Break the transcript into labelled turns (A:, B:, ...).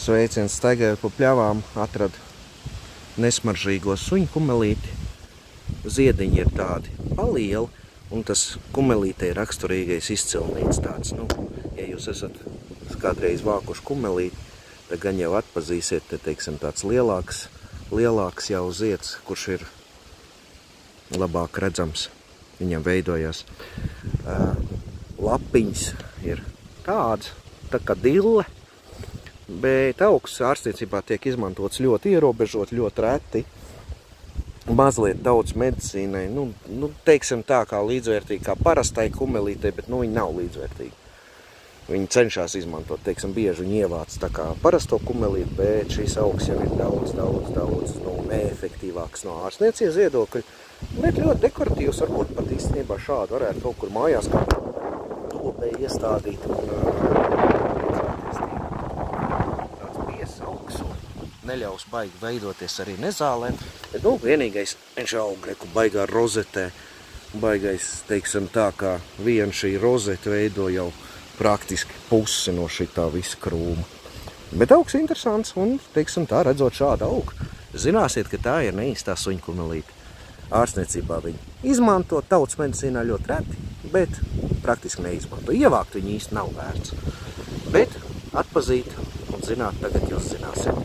A: Sveiciens, staigājot pa pļavām, atradu nesmaržīgo suņu kumelīti. Ziediņi ir tādi palieli, un tas kumelītei raksturīgais izcilnīts tāds. Nu, ja jūs esat kādreiz vākuši kumelīti, tad gan jau atpazīsiet, te, teiksim, tāds lielāks jau zieds, kurš ir labāk redzams. Viņam veidojās. Lapiņas ir tāds, tā kā dille, bet augs ārstniecībā tiek izmantots ļoti ierobežot, ļoti reti. Mazliet daudz medicīnai, nu teiksim tā kā līdzvērtīgi kā parastai kumelītei, bet viņi nav līdzvērtīgi. Viņi cenšas izmantot, teiksim, bieži viņi ievāc tā kā parasto kumelīti, bet šīs augs jau ir daudz neefektīvāks no ārstniecības viedokļa. Bet ļoti dekoratīvs, varbūt pat īstenībā šādu varētu kaut kur mājās kā lobē iestādīt. Tāds piesaugs un neļaus baigi veidoties arī nezālēm. Bet, vienīgais viņš aug reku baigā rozetē. Baigais, teiksim tā, kā viena šī rozete veido jau praktiski pusi no šitā visa krūma. Bet augs interesants un, teiksim tā, redzot šādu augu, zināsiet, ka tā ir neīstā suņkumelīte. Ārstniecībā viņi izmanto, tautas medicīnā ļoti reti, bet praktiski neizmanto. Ievākt viņi īsti nav vērts. Bet atpazīt un zināt, tagad jūs zināsiet.